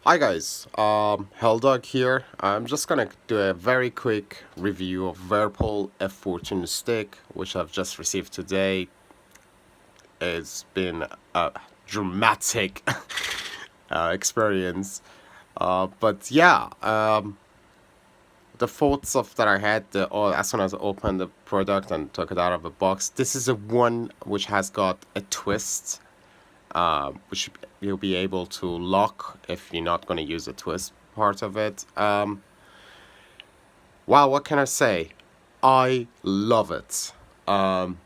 Hi guys, Helldog here. I'm just gonna do a very quick review of VIRPIL F-14 stick, which I've just received today. It's been a dramatic experience, but yeah, the thoughts of that I had as soon as I opened the product and took it out of the box. This is a one which has got a twist, which you'll be able to lock if you're not going to use the twist part of it. Wow, what can I say? I love it. I'm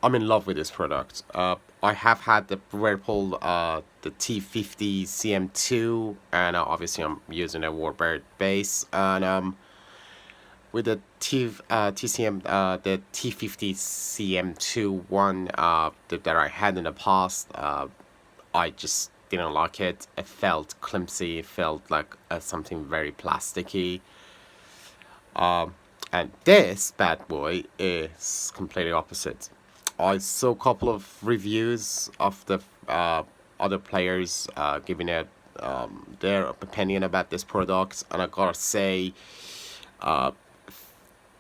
in love with this product. I have had the Whirlpool, the T50 CM2, and obviously I'm using a Warbird base. And with the TCM, the T50 CM2 one that I had in the past, I just didn't like it. It felt clumsy. It felt like something very plasticky. And this bad boy is completely opposite. I saw a couple of reviews of the other players giving it their opinion about this product, and I gotta say,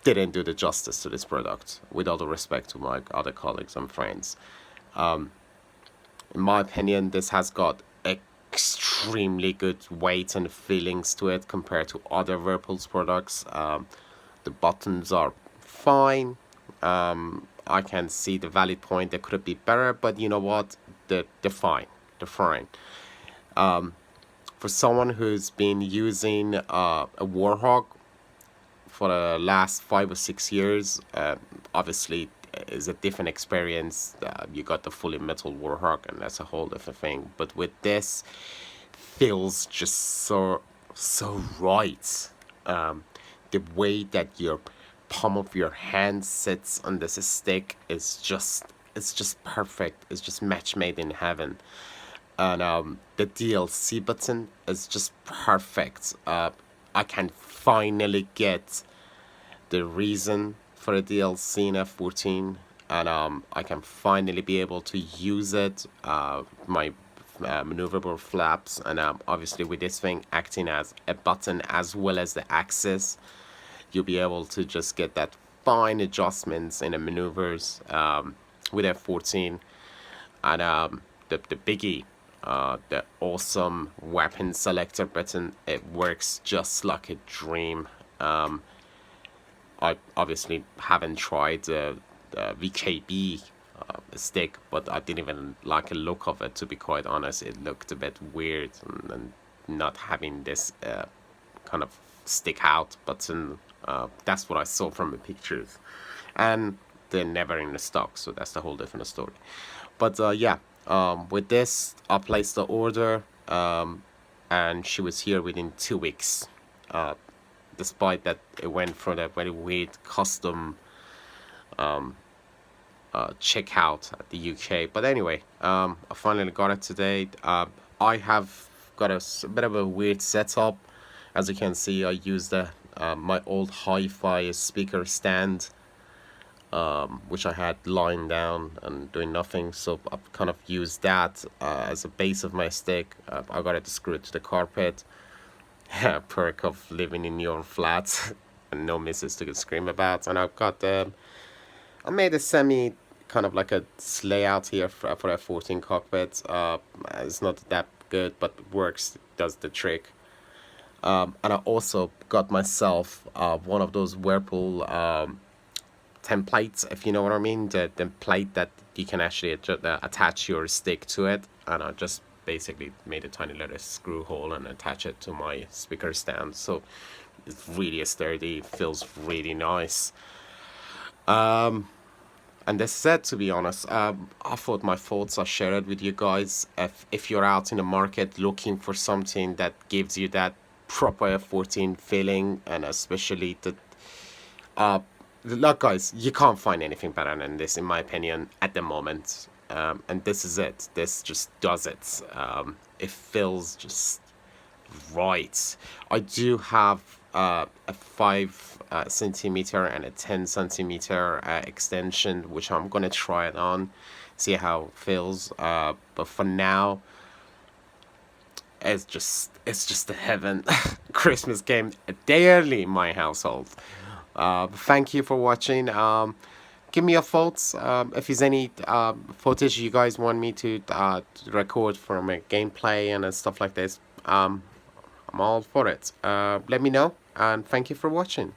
didn't do the justice to this product. With all the respect to my other colleagues and friends, in my opinion, this has got extremely good weight and feelings to it compared to other Whirlpool's products. The buttons are fine. I can see the valid point. They could be better, but you know what? They're fine. They're fine. For someone who's been using a Warhawk for the last 5 or 6 years, obviously is a different experience. You got the fully metal Warhawk, and that's a whole different thing. But with this, feels just so right. The way that your palm of your hand sits on this stick is just perfect. It's just match made in heaven. And the DLC button is just perfect. I can finally get the reason for the DLC in F-14, and I can finally be able to use it. My maneuverable flaps, and obviously with this thing acting as a button as well as the axis, you'll be able to just get that fine adjustments in the maneuvers with F-14. And the biggie, the awesome weapon selector button, it works just like a dream. I obviously haven't tried the VKB stick, but I didn't even like the look of it, to be quite honest. It looked a bit weird, and not having this kind of stick out button. That's what I saw from the pictures, and they're never in the stock, so that's the whole different story. But yeah, with this, I placed the order, and she was here within 2 weeks. Despite that, it went for that very weird custom checkout at the UK. But anyway, I finally got it today. I have got a bit of a weird setup. As you can see, I used my old hi-fi speaker stand, which I had lying down and doing nothing. So I've kind of used that as a base of my stick. I got it screwed to the carpet. Perk of living in your flat and no missus to scream about. And I've got I made a semi kind of like a layout here for a F-14 cockpit. It's not that good, but works, does the trick. And I also got myself one of those Whirlpool templates, if you know what I mean, the plate that you can actually attach your stick to it. And I just basically made a tiny little screw hole and attach it to my speaker stand, so it's really sturdy, feels really nice. And this said, to be honest, I thought my thoughts are shared with you guys. If you're out in the market looking for something that gives you that proper F-14 feeling, and especially look guys, you can't find anything better than this in my opinion at the moment. And this is it. This just does it. It feels just right. I do have a 5 centimeter and a 10 centimeter extension, which I'm gonna try it on, see how it feels. But for now, it's just a heaven. Christmas game daily in my household. Thank you for watching. Give me your thoughts. If there's any footage you guys want me to record from a gameplay and stuff like this, I'm all for it. Let me know, and thank you for watching.